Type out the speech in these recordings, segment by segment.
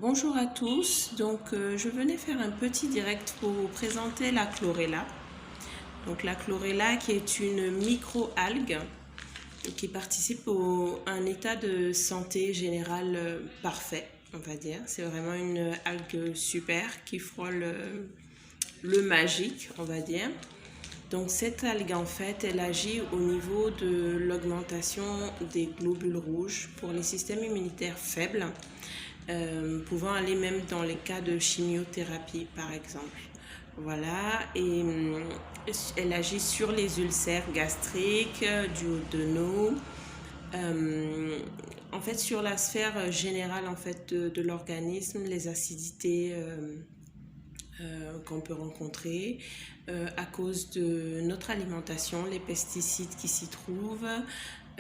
Bonjour à tous, je venais faire un petit direct pour vous présenter la chlorella. Donc la chlorella qui est une micro-algue qui participe à un état de santé général parfait, on va dire. C'est vraiment une algue super qui frôle le magique, on va dire. Donc cette algue en fait, elle agit au niveau de l'augmentation des globules rouges pour les systèmes immunitaires faibles, pouvant aller même dans les cas de chimiothérapie par exemple. Voilà, et elle agit sur les ulcères gastriques, duodénaux, en fait sur la sphère générale en fait de l'organisme, les acidités qu'on peut rencontrer à cause de notre alimentation, les pesticides qui s'y trouvent,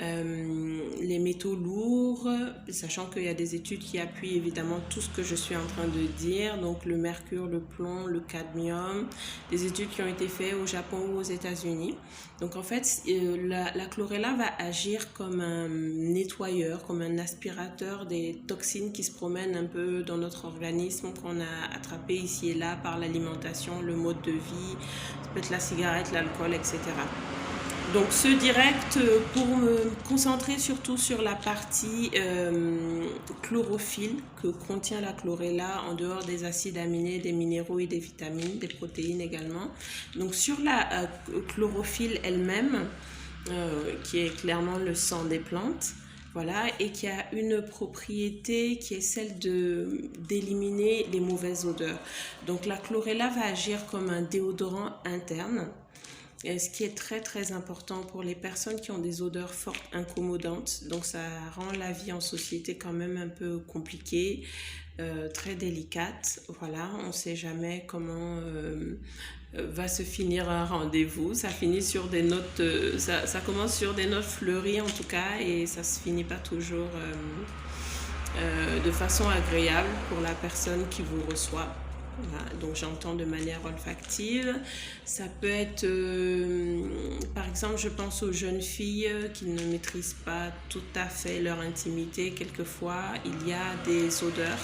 les métaux lourds, sachant qu'il y a des études qui appuient évidemment tout ce que je suis en train de dire, donc le mercure, le plomb, le cadmium, des études qui ont été faites au Japon ou aux États-Unis. Donc en fait, la chlorella va agir comme un nettoyeur, comme un aspirateur des toxines qui se promènent un peu dans notre organisme, qu'on a attrapé ici et là par l'alimentation, le mode de vie, ça peut être la cigarette, l'alcool, etc. Donc ce direct, pour me concentrer surtout sur la partie chlorophylle que contient la chlorella, en dehors des acides aminés, des minéraux et des vitamines, des protéines également. Donc sur la chlorophylle elle-même, qui est clairement le sang des plantes, voilà, et qui a une propriété qui est celle d'éliminer les mauvaises odeurs. Donc la chlorella va agir comme un déodorant interne. Ce qui est très très important pour les personnes qui ont des odeurs fortes incommodantes. Donc ça rend la vie en société quand même un peu compliquée, très délicate. Voilà, on ne sait jamais comment va se finir un rendez-vous. Ça finit sur des notes, ça commence sur des notes fleuries en tout cas, et ça se finit pas toujours de façon agréable pour la personne qui vous reçoit. Voilà, donc j'entends de manière olfactive. Ça peut être, par exemple, je pense aux jeunes filles qui ne maîtrisent pas tout à fait leur intimité. Quelquefois, il y a des odeurs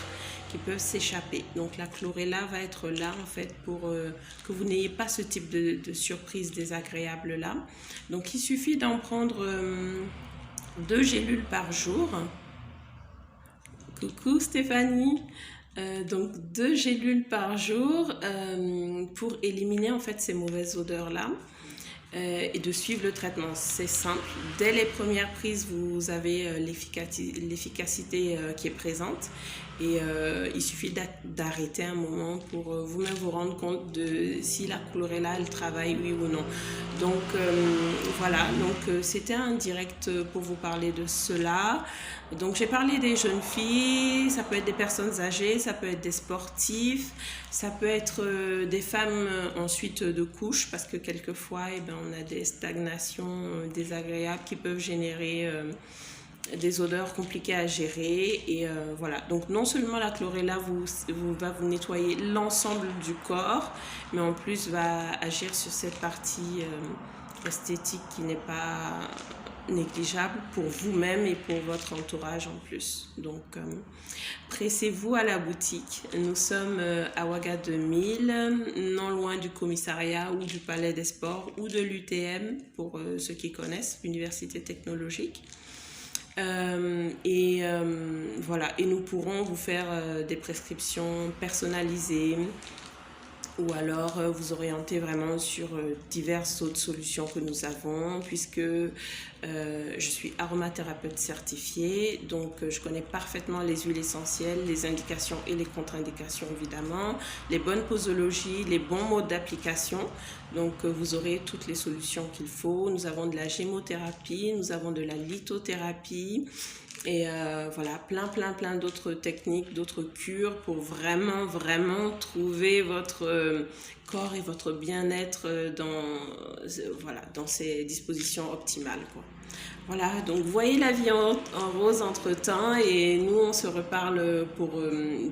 qui peuvent s'échapper. Donc la chlorella va être là en fait pour que vous n'ayez pas ce type de surprise désagréable là. Donc il suffit d'en prendre 2 gélules par jour. Coucou Stéphanie. Donc 2 gélules par jour pour éliminer en fait ces mauvaises odeurs là et de suivre le traitement. C'est simple, dès les premières prises vous avez l'efficacité qui est présente, et il suffit d'arrêter un moment pour vous-même vous rendre compte de si la chlorella elle travaille oui ou non. Donc voilà, donc c'était un direct pour vous parler de cela. Donc j'ai parlé des jeunes filles, ça peut être des personnes âgées, ça peut être des sportifs, ça peut être des femmes ensuite de couches, parce que quelquefois on a des stagnations désagréables qui peuvent générer des odeurs compliquées à gérer. Et voilà, donc non seulement la chlorella va vous nettoyer l'ensemble du corps, mais en plus va agir sur cette partie esthétique qui n'est pas négligeable pour vous-même et pour votre entourage en plus. Donc pressez-vous à la boutique. Nous sommes à Ouaga 2000, non loin du commissariat ou du palais des sports ou de l'UTM pour ceux qui connaissent, l'université technologique. Voilà, et nous pourrons vous faire des prescriptions personnalisées, ou alors vous orienter vraiment sur diverses autres solutions que nous avons, puisque je suis aromathérapeute certifiée, donc je connais parfaitement les huiles essentielles, les indications et les contre-indications évidemment, les bonnes posologies, les bons modes d'application. Donc vous aurez toutes les solutions qu'il faut. Nous avons de la gémothérapie, nous avons de la lithothérapie, et voilà, plein d'autres techniques, d'autres cures pour vraiment trouver votre corps et votre bien-être dans ces dispositions optimales, quoi. Voilà, donc voyez la vie en rose entre temps, et nous on se reparle pour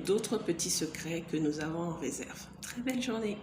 d'autres petits secrets que nous avons en réserve. Très belle journée.